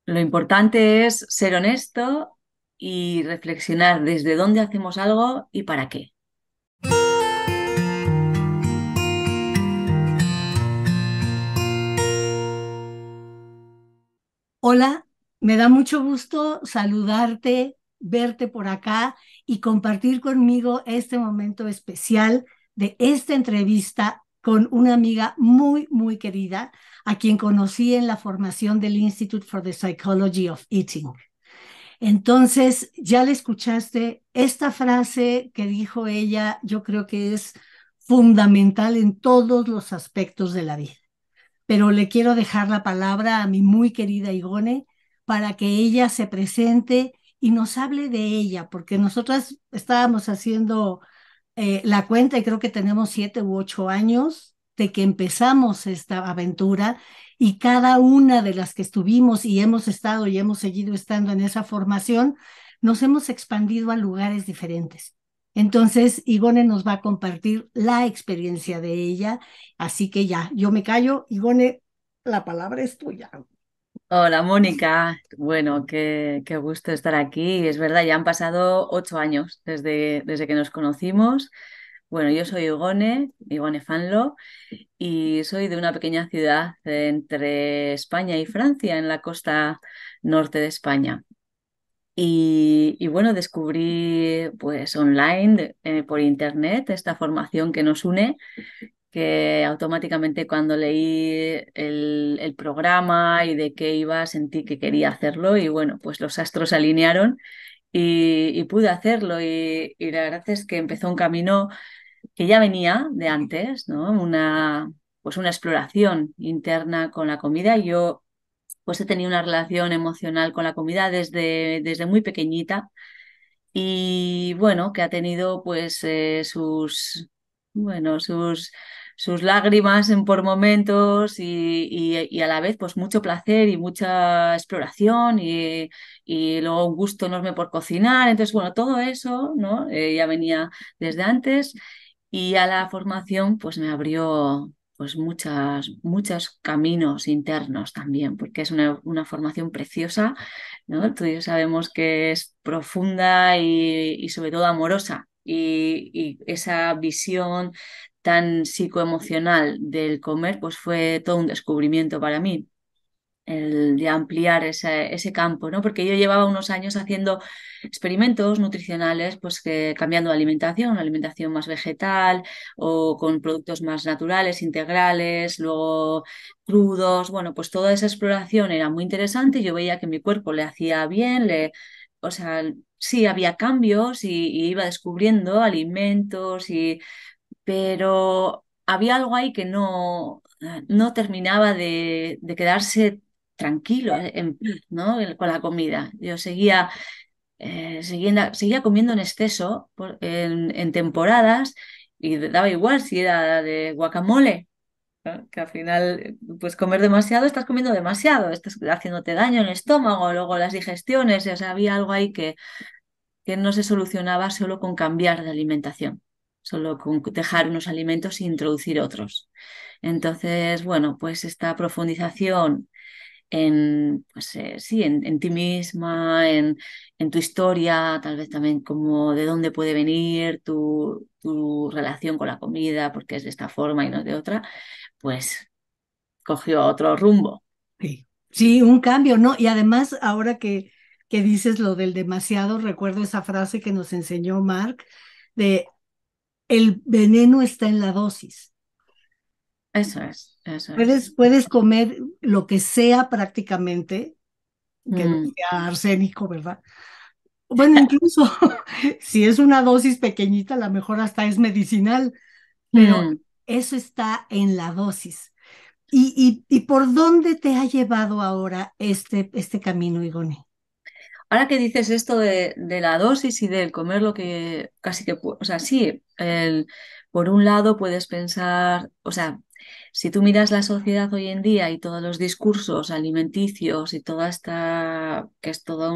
Lo importante es ser honesto y reflexionar desde dónde hacemos algo y para qué. Hola, me da mucho gusto saludarte, verte por acá y compartir conmigo este momento especial de esta entrevista con una amiga muy, muy querida, a quien conocí en la formación del Institute for the Psychology of Eating. Entonces, ya le escuchaste esta frase que dijo ella, yo creo que es fundamental en todos los aspectos de la vida, pero le quiero dejar la palabra a mi muy querida Igone para que ella se presente y nos hable de ella, porque nosotras estábamos haciendo la cuenta y creo que tenemos 7 u 8 años de que empezamos esta aventura, y cada una de las que estuvimos y hemos estado y hemos seguido estando en esa formación, nos hemos expandido a lugares diferentes. Entonces, Igone nos va a compartir la experiencia de ella, así que ya, yo me callo. Igone, la palabra es tuya. Hola Mónica, bueno, qué gusto estar aquí. Es verdad, ya han pasado 8 años desde que nos conocimos. Bueno, yo soy Igone Fanlo, y soy de una pequeña ciudad entre España y Francia, en la costa norte de España. Y bueno, descubrí pues online, por internet, esta formación que nos une, que automáticamente cuando leí el programa y de qué iba sentí que quería hacerlo, y bueno, pues los astros se alinearon y pude hacerlo, y la verdad es que empezó un camino que ya venía de antes, ¿no? Pues una exploración interna con la comida. Yo pues he tenido una relación emocional con la comida desde muy pequeñita, y bueno, que ha tenido pues bueno, sus lágrimas por momentos, y a la vez pues mucho placer y mucha exploración, y luego un gusto enorme por cocinar. Entonces, bueno, todo eso, ¿no? Ya venía desde antes, y a la formación pues me abrió pues muchos caminos internos también, porque es una formación preciosa, ¿no? Tú y yo sabemos que es profunda y sobre todo amorosa, y esa visión tan psicoemocional del comer pues fue todo un descubrimiento para mí, el de ampliar ese campo, ¿no? Porque yo llevaba unos años haciendo experimentos nutricionales, pues que cambiando de alimentación, una alimentación más vegetal o con productos más naturales, integrales, luego crudos. Bueno, pues toda esa exploración era muy interesante. Yo veía que mi cuerpo le hacía bien, o sea, sí había cambios, y iba descubriendo alimentos, pero había algo ahí que no terminaba de quedarse tranquilo, en paz, ¿no? Con la comida. Yo seguía comiendo en exceso en temporadas, y daba igual si era de guacamole, ¿no? Que al final, pues comer demasiado, estás comiendo demasiado, estás haciéndote daño en el estómago, luego las digestiones. O sea, había algo ahí que no se solucionaba solo con cambiar de alimentación, solo con dejar unos alimentos e introducir otros. Entonces, bueno, pues esta profundización pues, sí, en ti misma, en tu historia, tal vez también como de dónde puede venir tu relación con la comida, porque es de esta forma y no de otra, pues cogió otro rumbo. Sí, sí, un cambio, ¿no? Y además, ahora que dices lo del demasiado, recuerdo esa frase que nos enseñó Mark de el veneno está en la dosis. Eso es, eso es. Puedes comer lo que sea prácticamente, que no Mm, sea arsénico, ¿verdad? Bueno, incluso si es una dosis pequeñita, a lo mejor hasta es medicinal, pero mm. eso está en la dosis. ¿Y por dónde te ha llevado ahora este camino, Igone? Ahora que dices esto de la dosis y del comer lo que casi que, o sea, sí, por un lado puedes pensar, o sea, si tú miras la sociedad hoy en día y todos los discursos alimenticios y toda esta, que es todo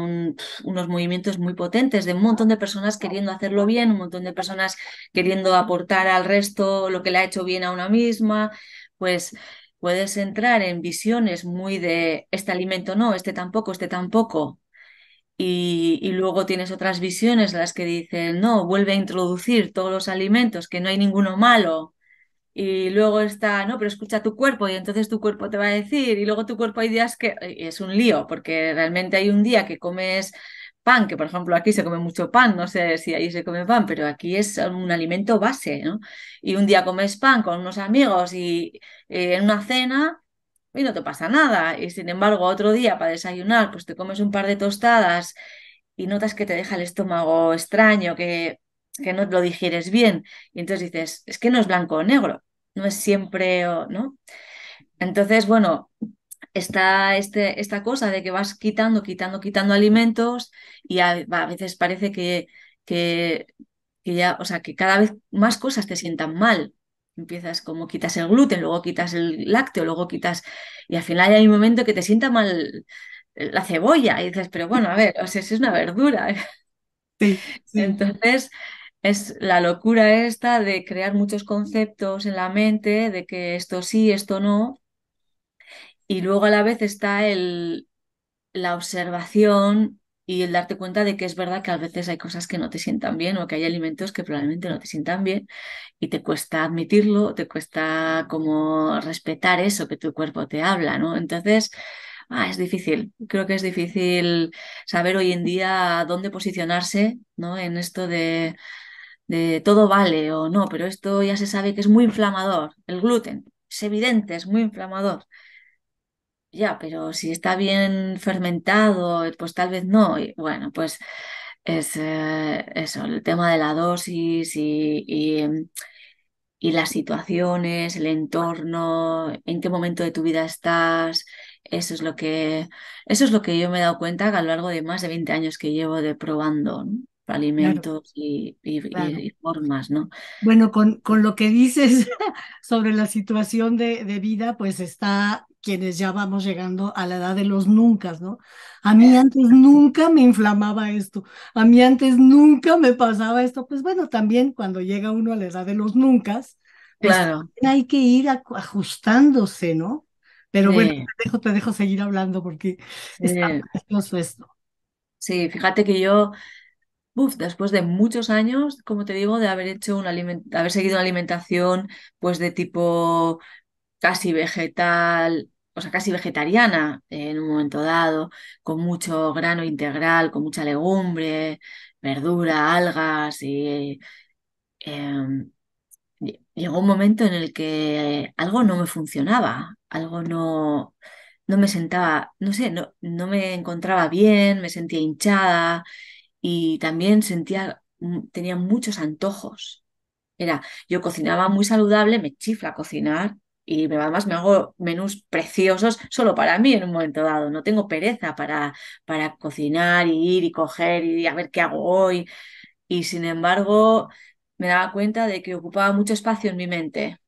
unos movimientos muy potentes de un montón de personas queriendo hacerlo bien, un montón de personas queriendo aportar al resto lo que le ha hecho bien a una misma, pues puedes entrar en visiones muy de este alimento no, este tampoco, este tampoco. Y luego tienes otras visiones en las que dicen, no, vuelve a introducir todos los alimentos, que no hay ninguno malo. Y luego está, no, pero escucha tu cuerpo y entonces tu cuerpo te va a decir, y luego tu cuerpo hay días que y es un lío, porque realmente hay un día que comes pan, que por ejemplo aquí se come mucho pan, no sé si ahí se come pan, pero aquí es un alimento base, ¿no? Y un día comes pan con unos amigos y en una cena y no te pasa nada. Y sin embargo, otro día para desayunar, pues te comes un par de tostadas y notas que te deja el estómago extraño, que no lo digieres bien. Y entonces dices, es que no es blanco o negro, no es siempre, ¿no? Entonces, bueno, está esta cosa de que vas quitando alimentos y a veces parece que, que ya, o sea, que cada vez más cosas te sientan mal. Empiezas como quitas el gluten, luego quitas el lácteo, luego quitas, y al final hay un momento que te sienta mal la cebolla y dices, pero bueno, a ver, o sea, si es una verdura. Sí, sí, Entonces, es la locura esta de crear muchos conceptos en la mente, de que esto sí, esto no, y luego a la vez está la observación y el darte cuenta de que es verdad que a veces hay cosas que no te sientan bien o que hay alimentos que probablemente no te sientan bien y te cuesta admitirlo, te cuesta como respetar eso que tu cuerpo te habla, ¿no? Entonces, es difícil. Creo que es difícil saber hoy en día dónde posicionarse, ¿no? En esto de todo vale o no, pero esto ya se sabe que es muy inflamador. El gluten, es evidente, es muy inflamador. Ya, pero si está bien fermentado, pues tal vez no. Y bueno, pues es eso, el tema de la dosis y las situaciones, el entorno, en qué momento de tu vida estás. Eso es eso es lo que yo me he dado cuenta que a lo largo de más de 20 años que llevo de probando, ¿no? claro, Alimentos claro. y formas, ¿no? Bueno, con lo que dices sobre la situación de vida, pues está quienes ya vamos llegando a la edad de los nunca, ¿no? A mí antes nunca me inflamaba esto, a mí antes nunca me pasaba esto. Pues bueno, también cuando llega uno a la edad de los nunca, pues Claro. también hay que ir ajustándose, ¿no? Pero bueno, Sí, te dejo seguir hablando porque está sí. precioso esto. Sí, fíjate que yo después de muchos años, como te digo, de haber hecho haber seguido una alimentación pues de tipo casi vegetal, o sea, casi vegetariana en un momento dado, con mucho grano integral, con mucha legumbre, verdura, algas y em, llegó un momento en el que algo no me funcionaba, algo no me sentaba, no sé, no me encontraba bien, me sentía hinchada y también tenía muchos antojos. Yo cocinaba muy saludable, me chifla cocinar y además me hago menús preciosos solo para mí en un momento dado. No tengo pereza para cocinar y ir y coger y a ver qué hago hoy. Y sin embargo, me daba cuenta de que ocupaba mucho espacio en mi mente.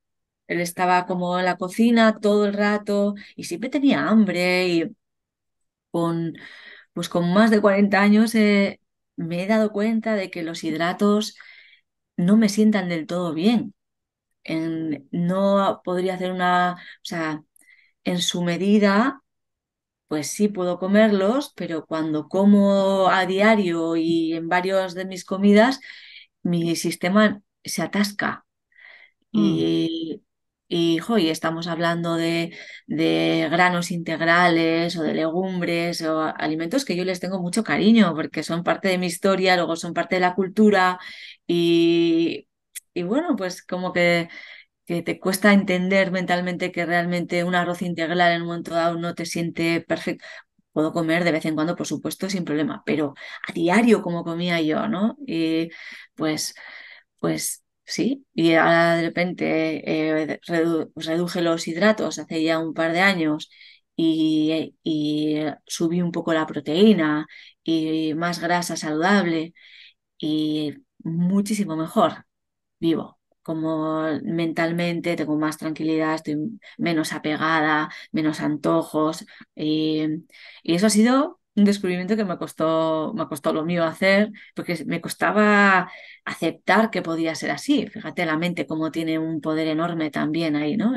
Él estaba como en la cocina todo el rato y siempre tenía hambre y con, pues con más de 40 años me he dado cuenta de que los hidratos no me sientan del todo bien. No podría hacer o sea, en su medida, pues sí puedo comerlos, pero cuando como a diario y en varios de mis comidas, mi sistema se atasca. Mm, Y estamos hablando de granos integrales o de legumbres o alimentos que yo les tengo mucho cariño porque son parte de mi historia, luego son parte de la cultura y, y bueno, pues como que te cuesta entender mentalmente que realmente un arroz integral en un momento dado no te siente perfecto. Puedo comer de vez en cuando, por supuesto, sin problema, pero a diario como comía yo, ¿no? Y pues, pues sí, y ahora de repente reduje los hidratos hace ya un par de años y subí un poco la proteína y más grasa saludable y muchísimo mejor vivo. Como mentalmente tengo más tranquilidad, estoy menos apegada, menos antojos. Y eso ha sido un descubrimiento que me costó lo mío hacer, porque me costaba aceptar que podía ser así. Fíjate la mente cómo tiene un poder enorme también ahí, ¿no?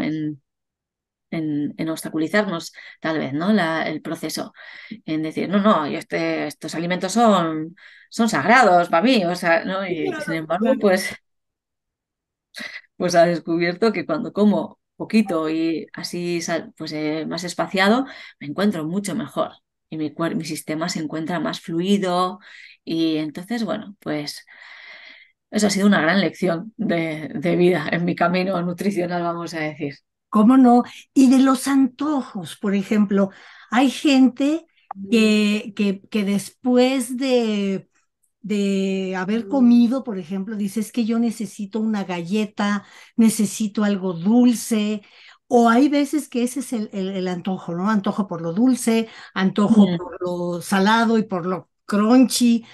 en obstaculizarnos, tal vez, ¿no? El proceso, en decir, no, no, y estos alimentos son sagrados para mí, o sea, ¿no? Y sin Claro, embargo, claro. pues ha descubierto que cuando como poquito y así pues, más espaciado, me encuentro mucho mejor y mi sistema se encuentra más fluido y entonces, bueno, pues eso ha sido una gran lección de vida en mi camino nutricional, vamos a decir. ¿Cómo no? Y de los antojos, por ejemplo, hay gente que después de haber comido, por ejemplo, dice, es que yo necesito una galleta, necesito algo dulce, o hay veces que ese es el antojo, ¿no? Antojo por lo dulce, antojo Mm. por lo salado y por lo crunchy.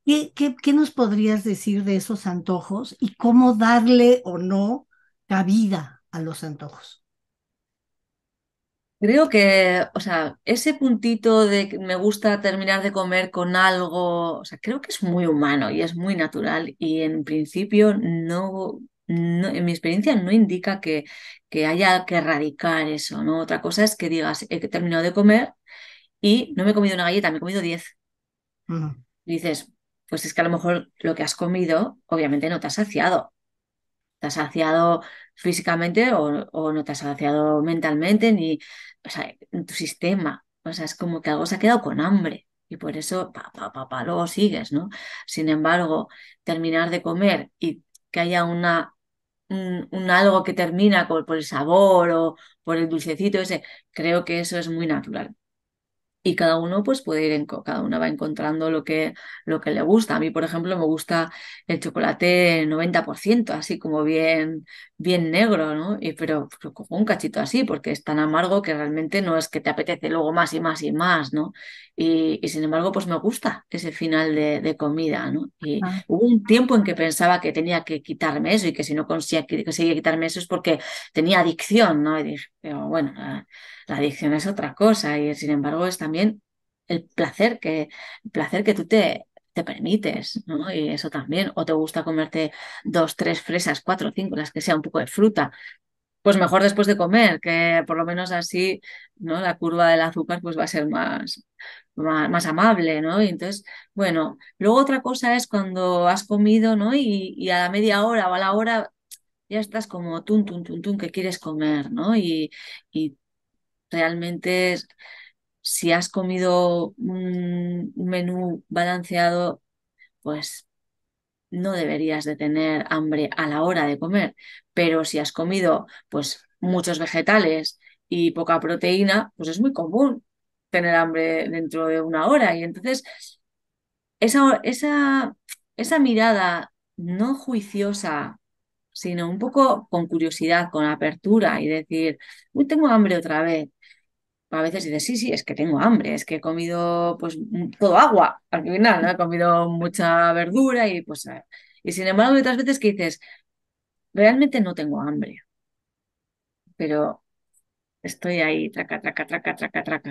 ¿Qué nos podrías decir de esos antojos y cómo darle o no cabida a los antojos? Creo que, o sea, ese puntito de que me gusta terminar de comer con algo, o sea, creo que es muy humano y es muy natural y en principio en mi experiencia no indica que haya que erradicar eso, ¿no? Otra cosa es que digas, he terminado de comer y no me he comido una galleta, me he comido 10. Ujú, Y dices, pues es que a lo mejor lo que has comido obviamente no te ha saciado. Te has saciado físicamente o no te has saciado mentalmente, ni, o sea, en tu sistema. O sea, es como que algo se ha quedado con hambre y por eso, luego sigues, ¿no? Sin embargo, terminar de comer y que haya un algo que termina por el sabor o por el dulcecito ese, creo que eso es muy natural. Y cada uno pues puede ir cada una va encontrando lo que le gusta. A mí, por ejemplo, me gusta el chocolate 90% así como bien negro, ¿no? Pero cojo un cachito así, porque es tan amargo que realmente no es que te apetece luego más y más y más, ¿no? Y sin embargo, pues me gusta ese final de comida, ¿no? Y ah, hubo un tiempo en que pensaba que tenía que quitarme eso y que si no conseguía quitarme eso es porque tenía adicción, ¿no? Y dije, pero bueno, la adicción es otra cosa y sin embargo es también el placer que tú te permites, ¿no? Y eso también. O te gusta comerte dos, tres fresas, cuatro, cinco, las que sea un poco de fruta. Pues mejor después de comer, que por lo menos así, ¿no? La curva del azúcar pues va a ser más amable, ¿no? Y entonces, bueno, luego otra cosa es cuando has comido, ¿no? Y a la media hora o a la hora ya estás como tun, que quieres comer, ¿no? Y realmente si has comido un menú balanceado, pues no deberías de tener hambre a la hora de comer. Pero si has comido pues muchos vegetales y poca proteína, pues es muy común tener hambre dentro de una hora. Y entonces esa mirada no juiciosa, sino un poco con curiosidad, con apertura y decir, uy, tengo hambre otra vez. A veces dices, sí, sí, es que tengo hambre, es que he comido pues todo agua al final, ¿no? He comido mucha verdura y pues... y sin embargo hay otras veces que dices, realmente no tengo hambre, pero estoy ahí, traca,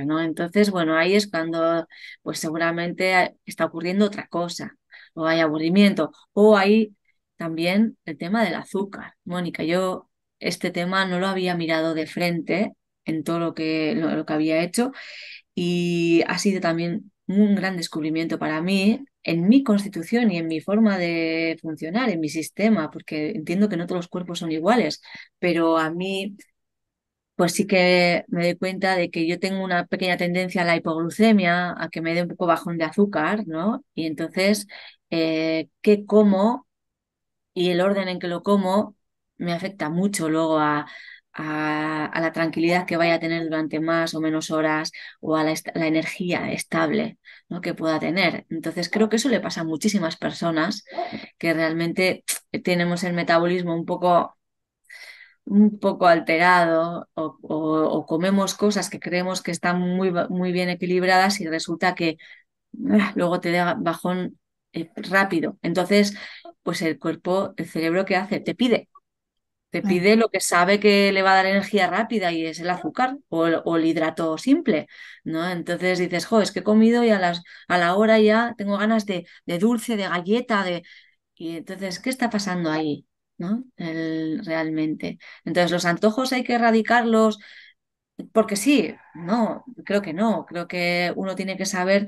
¿no? Entonces, bueno, ahí es cuando pues seguramente está ocurriendo otra cosa, o hay aburrimiento, o hay también el tema del azúcar. Mónica, yo este tema no lo había mirado de frente en todo lo que había hecho y ha sido también un gran descubrimiento para mí en mi constitución y en mi forma de funcionar, en mi sistema, porque entiendo que no todos los cuerpos son iguales, pero a mí pues sí que me doy cuenta de que yo tengo una pequeña tendencia a la hipoglucemia, a que me dé un poco bajón de azúcar, ¿no? Y entonces, qué como y el orden en que lo como me afecta mucho luego a la tranquilidad que vaya a tener durante más o menos horas o a la energía estable, ¿no? que pueda tener. Entonces creo que eso le pasa a muchísimas personas que realmente tenemos el metabolismo un poco alterado o comemos cosas que creemos que están muy bien equilibradas y resulta que luego te da bajón rápido. Entonces, pues el cuerpo, el cerebro, ¿qué hace? Te claro. pide lo que sabe que le va a dar energía rápida y es el azúcar o el hidrato simple, ¿no? Entonces dices, jo, es que he comido y a la hora ya tengo ganas de dulce, de galleta, de... Y entonces, ¿qué está pasando ahí? ¿No? Realmente. Entonces, los antojos hay que erradicarlos porque sí, no, creo que no, creo que uno tiene que saber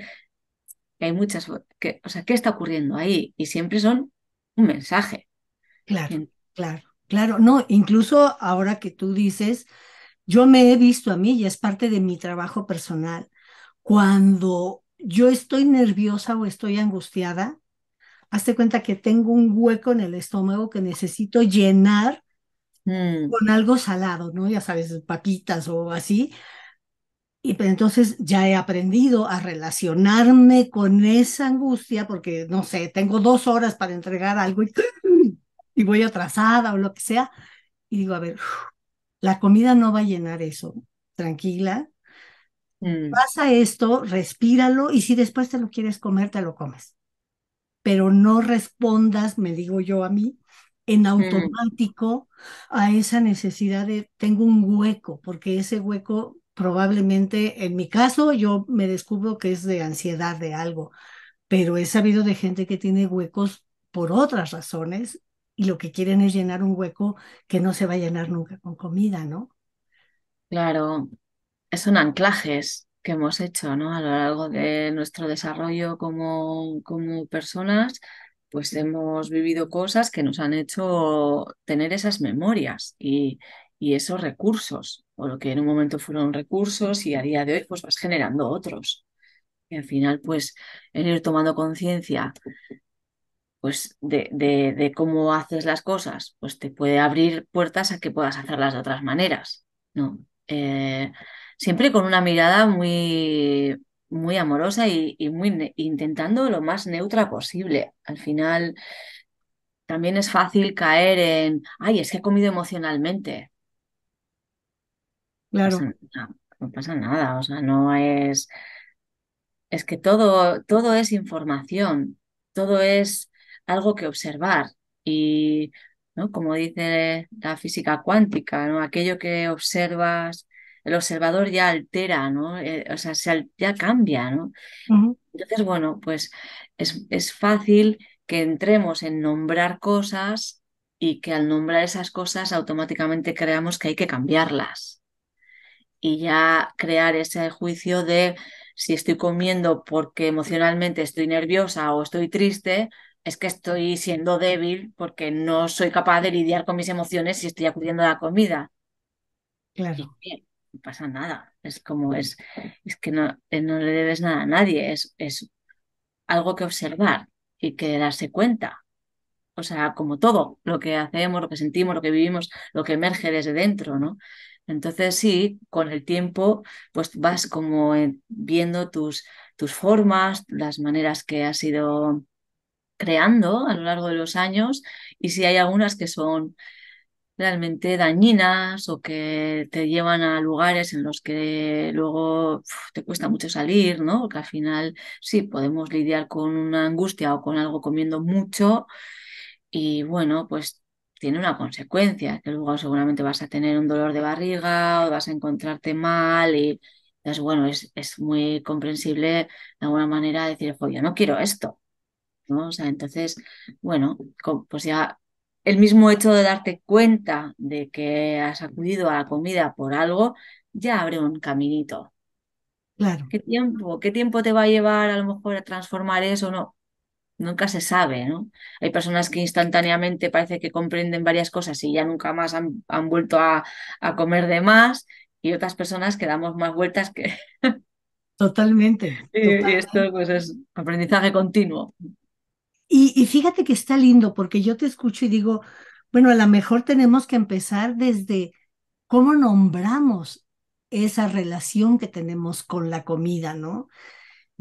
que hay muchas, que, o sea, ¿qué está ocurriendo ahí? Y siempre son un mensaje. Claro, En- claro, claro. No, incluso ahora que tú dices, yo me he visto a mí y es parte de mi trabajo personal. Cuando yo estoy nerviosa o estoy angustiada, hazte cuenta que tengo un hueco en el estómago que necesito llenar Mm, con algo salado, ¿no? Ya sabes, papitas o así. Y pues entonces ya he aprendido a relacionarme con esa angustia porque, no sé, tengo 2 horas para entregar algo y voy atrasada o lo que sea. Y digo, a ver, la comida no va a llenar eso. Tranquila. mm, Pasa esto, respíralo y si después te lo quieres comer, te lo comes. Pero no respondas, me digo yo a mí, en mm. automático a esa necesidad de tengo un hueco, porque ese hueco probablemente, en mi caso, yo me descubro que es de ansiedad de algo, pero he sabido de gente que tiene huecos por otras razones y lo que quieren es llenar un hueco que no se va a llenar nunca con comida, ¿no? Claro, son anclajes que hemos hecho, ¿no? A lo largo de nuestro desarrollo como personas, pues hemos vivido cosas que nos han hecho tener esas memorias y esos recursos, o lo que en un momento fueron recursos y a día de hoy pues vas generando otros. Y al final, pues, el ir tomando conciencia pues de cómo haces las cosas, pues te puede abrir puertas a que puedas hacerlas de otras maneras, ¿no? Siempre con una mirada muy amorosa y intentando lo más neutra posible. Al final también es fácil caer en, ay, es que he comido emocionalmente. No pasa, Claro, no pasa nada, o sea, no es. Es que todo es información, todo es algo que observar y, ¿no? Como dice la física cuántica, ¿no? Aquello que observas, el observador ya altera, ¿no? O sea, ya cambia, ¿no? ujú, Entonces, bueno, pues es fácil que entremos en nombrar cosas y que al nombrar esas cosas automáticamente creamos que hay que cambiarlas y ya crear ese juicio de si estoy comiendo porque emocionalmente estoy nerviosa o estoy triste, es que estoy siendo débil porque no soy capaz de lidiar con mis emociones si estoy acudiendo a la comida. Y claro, bien, no pasa nada. Es que no le debes nada a nadie, es algo que observar y que darse cuenta. O sea, como todo, lo que hacemos, lo que sentimos, lo que vivimos, lo que emerge desde dentro, ¿no? Entonces sí, con el tiempo, pues vas como viendo tus formas, las maneras que has ido creando a lo largo de los años, y si hay algunas que son realmente dañinas o que te llevan a lugares en los que luego te cuesta mucho salir, ¿no? Porque al final sí podemos lidiar con una angustia o con algo comiendo mucho y bueno, pues tiene una consecuencia, que luego seguramente vas a tener un dolor de barriga o vas a encontrarte mal y entonces, bueno, es muy comprensible de alguna manera decir, oye, yo no quiero esto, ¿no? O sea, entonces, bueno, pues ya el mismo hecho de darte cuenta de que has acudido a la comida por algo, ya abre un caminito. claro. Qué tiempo te va a llevar a lo mejor a transformar eso? No, nunca se sabe, ¿no? Hay personas que instantáneamente parece que comprenden varias cosas y ya nunca más han vuelto a comer de más y otras personas que damos más vueltas que Totalmente, y esto totalmente. pues es aprendizaje continuo. Y fíjate que está lindo porque yo te escucho y digo, bueno, a lo mejor tenemos que empezar desde cómo nombramos esa relación que tenemos con la comida, ¿no?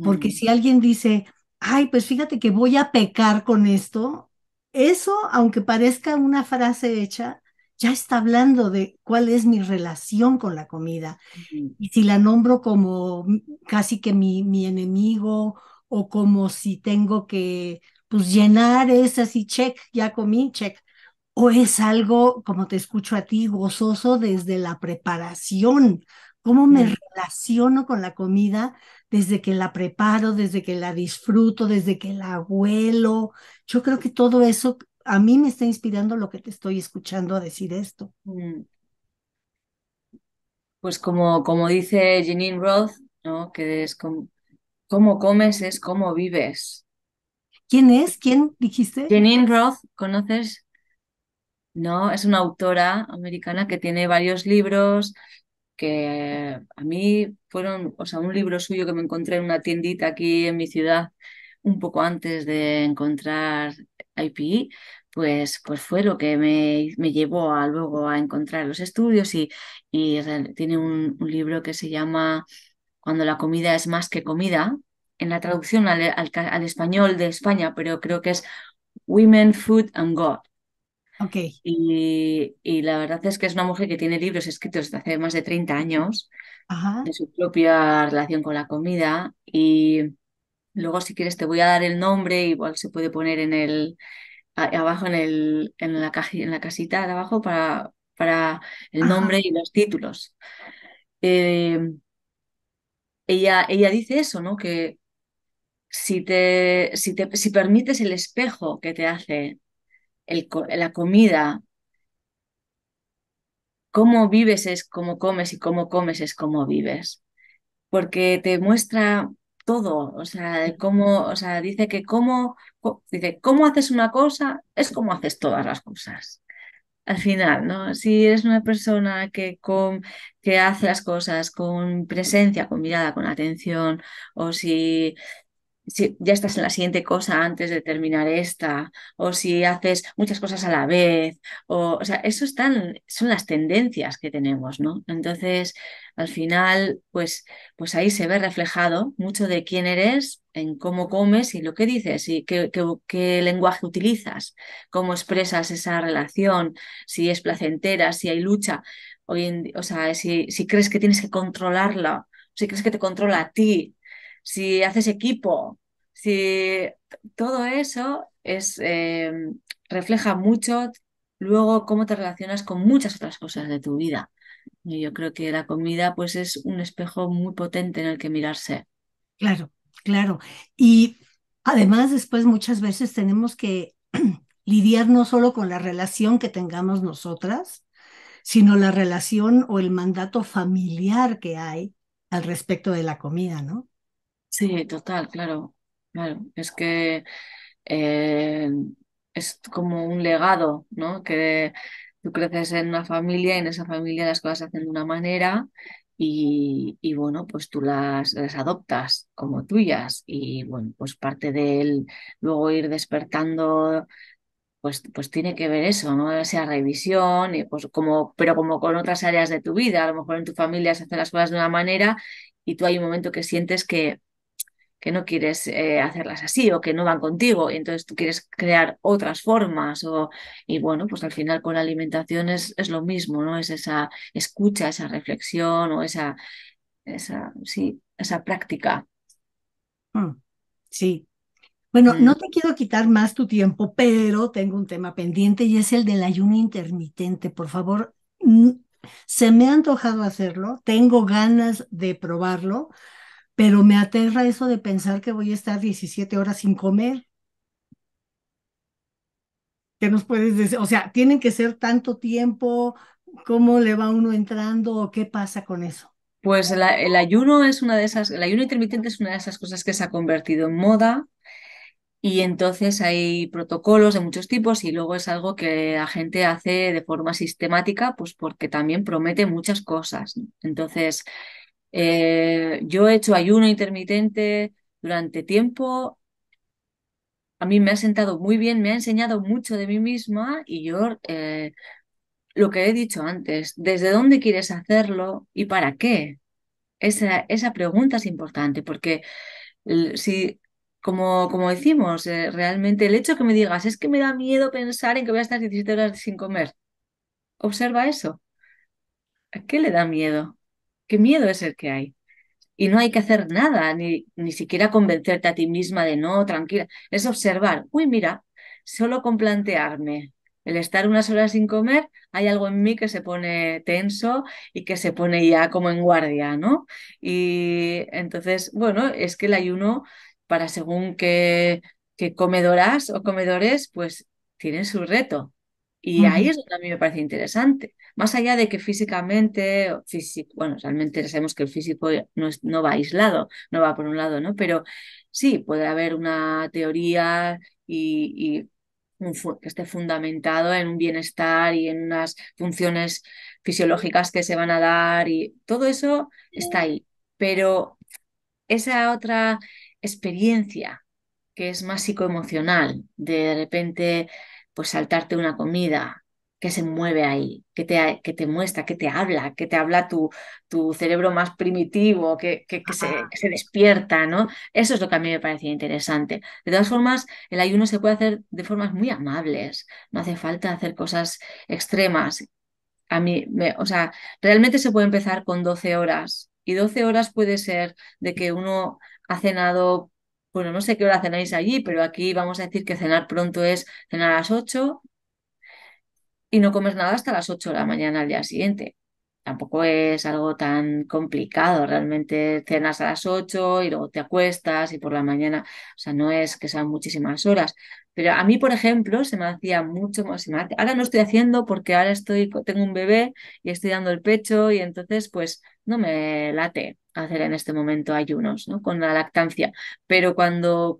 Porque Mm, si alguien dice, ay, pues fíjate que voy a pecar con esto, eso, aunque parezca una frase hecha, ya está hablando de cuál es mi relación con la comida. mm, Y si la nombro como casi que mi enemigo o como si tengo que pues llenar esa así, check, ya comí, check. O es algo, como te escucho a ti, gozoso desde la preparación. ¿Cómo me mm, relaciono con la comida desde que la preparo, desde que la disfruto, desde que la huelo? Yo creo que todo eso a mí me está inspirando lo que te estoy escuchando a decir esto. mm. Pues como dice Jeanine Roth, ¿no? Que es cómo comes es cómo vives. ¿Quién es? ¿Quién dijiste? Jeanine Roth, ¿conoces? No, es una autora americana que tiene varios libros que a mí fueron, o sea, un libro suyo que me encontré en una tiendita aquí en mi ciudad un poco antes de encontrar IPE, pues fue lo que me llevó a luego a encontrar los estudios y tiene un libro que se llama Cuando la comida es más que comida, en la traducción al español de España, pero creo que es Women, Food and God. Ok, Y la verdad es que es una mujer que tiene libros escritos desde hace más de 30 años ajá, de su propia relación con la comida. Y luego, si quieres, te voy a dar el nombre, igual se puede poner abajo en la casita de abajo para el nombre ajá, y los títulos. Eh, ella dice eso, ¿no? Que si permites el espejo que te hace la comida, cómo vives es cómo comes y cómo comes es cómo vives. Porque te muestra todo, o sea, de cómo, o sea, dice que dice, cómo haces una cosa es como haces todas las cosas. Al final, ¿no? Si eres una persona que hace las cosas con presencia, con mirada, con atención, o si ya estás en la siguiente cosa antes de terminar esta, o si haces muchas cosas a la vez, o sea, son las tendencias que tenemos, ¿no? Entonces, al final, pues ahí se ve reflejado mucho de quién eres, en cómo comes y lo que dices, y qué lenguaje utilizas, cómo expresas esa relación, si es placentera, si hay lucha, o sea, si crees que tienes que controlarla, si crees que te controla a ti, si haces equipo, si todo eso refleja mucho luego cómo te relacionas con muchas otras cosas de tu vida. Y yo creo que la comida pues es un espejo muy potente en el que mirarse. claro, claro. Y además después muchas veces tenemos que lidiar no solo con la relación que tengamos nosotras, sino la relación o el mandato familiar que hay al respecto de la comida, ¿no? Sí, total, claro. Claro, es que eh, es como un legado, ¿no? Que tú creces en una familia y en esa familia las cosas se hacen de una manera y bueno, pues tú las adoptas como tuyas y bueno, pues parte de él luego ir despertando, pues tiene que ver eso, ¿no? Esa revisión y pues pero como con otras áreas de tu vida, a lo mejor en tu familia se hacen las cosas de una manera y tú hay un momento que sientes que no quieres hacerlas así o que no van contigo y entonces tú quieres crear otras formas y bueno, pues al final con la alimentación es lo mismo, ¿no? Es esa escucha, esa reflexión o sí, esa práctica. Mm, sí. Bueno, Mm. no te quiero quitar más tu tiempo, pero tengo un tema pendiente y es el del ayuno intermitente. Por favor, se me ha antojado hacerlo, tengo ganas de probarlo, pero me aterra eso de pensar que voy a estar 17 horas sin comer. ¿Qué nos puedes decir? O sea, ¿tienen que ser tanto tiempo? ¿Cómo le va uno entrando o qué pasa con eso? Pues el ayuno es una de esas, el ayuno intermitente es una de esas cosas que se ha convertido en moda y entonces hay protocolos de muchos tipos y luego es algo que la gente hace de forma sistemática, pues porque también promete muchas cosas, ¿no? Entonces, yo he hecho ayuno intermitente durante tiempo. A mí me ha sentado muy bien, me ha enseñado mucho de mí misma y yo, lo que he dicho antes, ¿desde dónde quieres hacerlo y para qué? Esa pregunta es importante porque si, como decimos, realmente el hecho que me digas es que me da miedo pensar en que voy a estar 17 horas sin comer. Observa eso. ¿A qué le da miedo? ¿Qué miedo es el que hay? Y no hay que hacer nada, ni siquiera convencerte a ti misma de no, tranquila. Es observar, uy, mira, solo con plantearme el estar unas horas sin comer, hay algo en mí que se pone tenso y que se pone ya como en guardia, ¿no? Y entonces, bueno, es que el ayuno, para según qué comedoras o comedores, pues tiene su reto. Y ahí es donde a mí me parece interesante. Más allá de que físicamente, bueno, realmente sabemos que el físico no va aislado, no va por un lado, ¿no? Pero sí, puede haber una teoría y que esté fundamentado en un bienestar y en unas funciones fisiológicas que se van a dar y todo eso está ahí. Pero esa otra experiencia que es más psicoemocional, de repente pues saltarte una comida que se mueve ahí, que te muestra, que te habla tu cerebro más primitivo, que se despierta, ¿no? Eso es lo que a mí me parecía interesante. De todas formas, el ayuno se puede hacer de formas muy amables, no hace falta hacer cosas extremas. O sea, realmente se puede empezar con 12 horas y 12 horas puede ser de que uno ha cenado, bueno, no sé qué hora cenáis allí, pero aquí vamos a decir que cenar pronto es cenar a las 8 y no comes nada hasta las 8 de la mañana al día siguiente. Tampoco es algo tan complicado, realmente cenas a las 8 y luego te acuestas y por la mañana, o sea, no es que sean muchísimas horas. Pero a mí, por ejemplo, se me hacía mucho más, ahora no estoy haciendo porque ahora tengo un bebé y estoy dando el pecho y entonces pues no me late hacer en este momento ayunos, ¿no? Con la lactancia. Pero cuando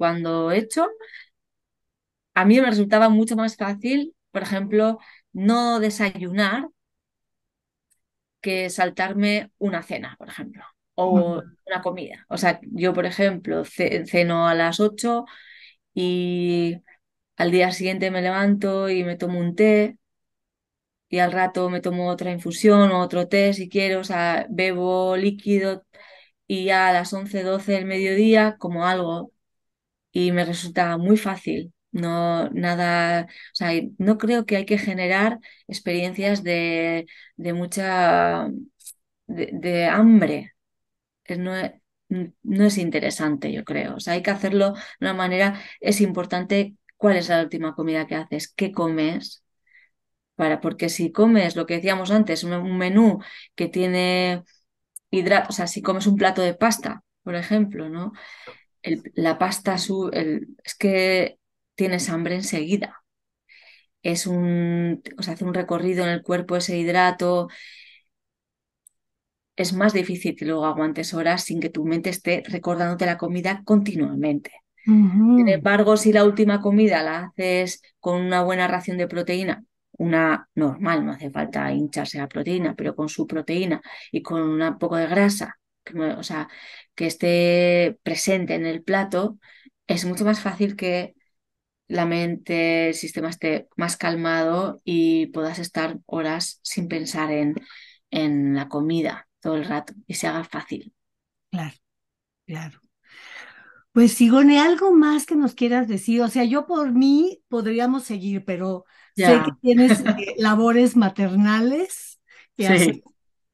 he hecho, a mí me resultaba mucho más fácil, por ejemplo, no desayunar que saltarme una cena, por ejemplo, o una comida. O sea, yo, por ejemplo, ceno a las 8 y al día siguiente me levanto y me tomo un té y al rato me tomo otra infusión o otro té si quiero, o sea, bebo líquido y ya a las 11 12 del mediodía como algo y me resulta muy fácil. No, nada, o sea, no creo que hay que generar experiencias de mucha, de hambre. No es, no es interesante, yo creo. O sea, hay que hacerlo de una manera, es importante cuál es la última comida que haces, qué comes, porque si comes lo que decíamos antes, un menú que tiene hidratos, o sea, si comes un plato de pasta, por ejemplo, ¿no? La pasta es que tienes hambre enseguida. O sea, hace un recorrido en el cuerpo ese hidrato. Es más difícil que luego aguantes horas sin que tu mente esté recordándote la comida continuamente. Sin Ujú. embargo, si la última comida la haces con una buena ración de proteína, una normal, no hace falta hincharse a proteína, pero con su proteína y con un poco de grasa, o sea, que esté presente en el plato, es mucho más fácil que la mente, el sistema esté más calmado y puedas estar horas sin pensar en la comida todo el rato y se haga fácil. Claro, claro. Pues Sigone, algo más que nos quieras decir. O sea, yo por mí podríamos seguir, pero sé que Ya, tienes labores maternales que hacer. sí.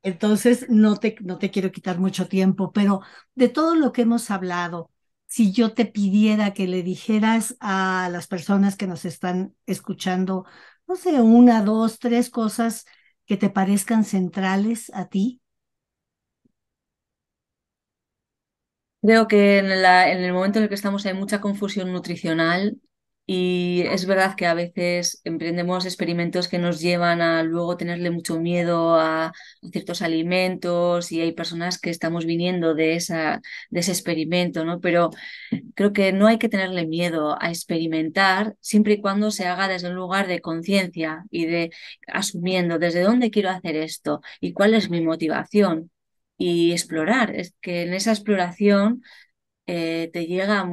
Entonces, no te quiero quitar mucho tiempo, pero de todo lo que hemos hablado, si yo te pidiera que le dijeras a las personas que nos están escuchando, no sé, una, dos, tres cosas que te parezcan centrales a ti. Creo que en el momento en el que estamos hay mucha confusión nutricional y es verdad que a veces emprendemos experimentos que nos llevan a luego tenerle mucho miedo a ciertos alimentos y hay personas que estamos viniendo de ese experimento, ¿no? Pero creo que no hay que tenerle miedo a experimentar siempre y cuando se haga desde un lugar de conciencia y de asumiendo desde dónde quiero hacer esto y cuál es mi motivación y explorar. Es que en esa exploración te llega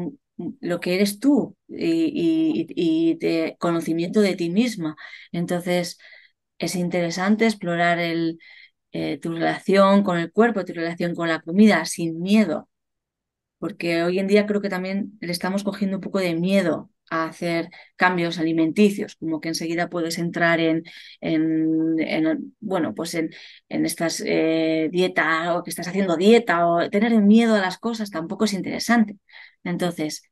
lo que eres tú y de conocimiento de ti misma. Entonces, es interesante explorar tu relación con el cuerpo, tu relación con la comida sin miedo porque hoy en día creo que también le estamos cogiendo un poco de miedo a hacer cambios alimenticios, como que enseguida puedes entrar bueno, pues en estas dietas o que estás haciendo dieta o tener miedo a las cosas tampoco es interesante. Entonces,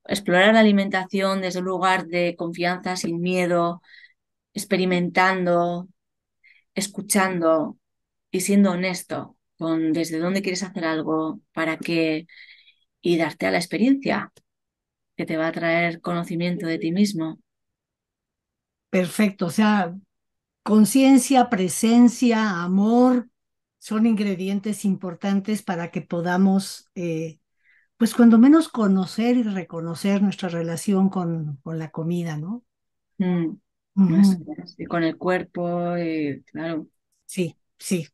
explorar la alimentación desde un lugar de confianza, sin miedo, experimentando, escuchando y siendo honesto con desde dónde quieres hacer algo para que y darte a la experiencia que te va a traer conocimiento de ti mismo. Perfecto, o sea, conciencia, presencia, amor son ingredientes importantes para que podamos, pues cuando menos conocer y reconocer nuestra relación con la comida, ¿no? Mm, eso Ujú. es. Y con el cuerpo, y, claro. Sí, sí.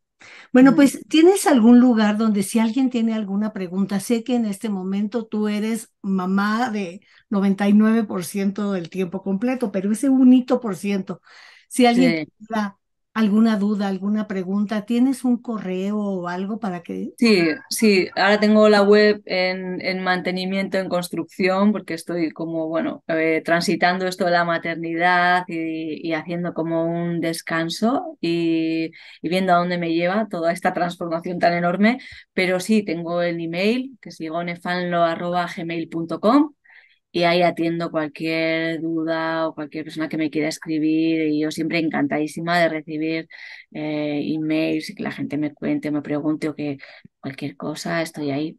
Bueno, Mm, pues ¿tienes algún lugar donde si alguien tiene alguna pregunta? Sé que en este momento tú eres mamá de 99% del tiempo completo, pero ese 1%, si alguien sí. tuviera alguna duda, alguna pregunta, ¿tienes un correo o algo para que... Sí, sí, ahora tengo la web en mantenimiento, en construcción, porque estoy como, bueno, transitando esto de la maternidad y haciendo como un descanso y viendo a dónde me lleva toda esta transformación tan enorme. Pero sí, tengo el email, que es igonefanlo@gmail.com, y ahí atiendo cualquier duda o cualquier persona que me quiera escribir. Y yo siempre encantadísima de recibir emails y que la gente me cuente, me pregunte o que cualquier cosa, estoy ahí.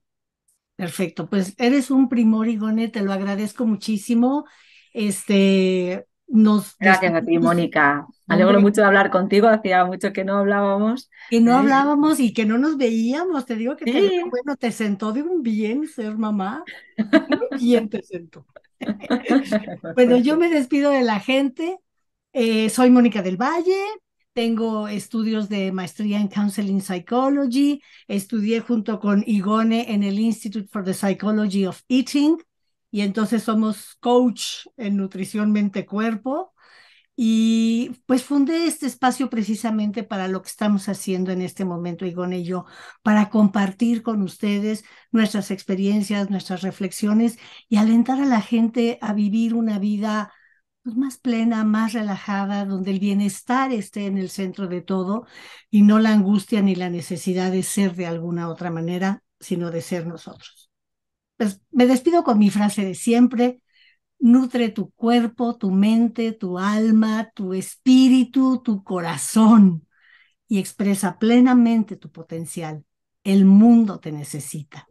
Perfecto, pues eres un primor, Igone, te lo agradezco muchísimo. Nos Gracias a ti, despedimos, Mónica. Me alegro hombre, mucho de hablar contigo, hacía mucho que no hablábamos. que no ¿Eh? hablábamos y que no nos veíamos. Te digo que te veo, Sí. bueno, te sentó de un bien ser mamá. Muy bien te sentó. Bueno, yo me despido de la gente. Soy Mónica del Valle. Tengo estudios de maestría en Counseling Psychology. Estudié junto con Igone en el Institute for the Psychology of Eating. Y entonces somos coach en nutrición mente-cuerpo. Y pues fundé este espacio precisamente para lo que estamos haciendo en este momento, Igone y yo, para compartir con ustedes nuestras experiencias, nuestras reflexiones y alentar a la gente a vivir una vida pues, más plena, más relajada, donde el bienestar esté en el centro de todo y no la angustia ni la necesidad de ser de alguna otra manera, sino de ser nosotros. Pues me despido con mi frase de siempre. Nutre tu cuerpo, tu mente, tu alma, tu espíritu, tu corazón y expresa plenamente tu potencial. El mundo te necesita.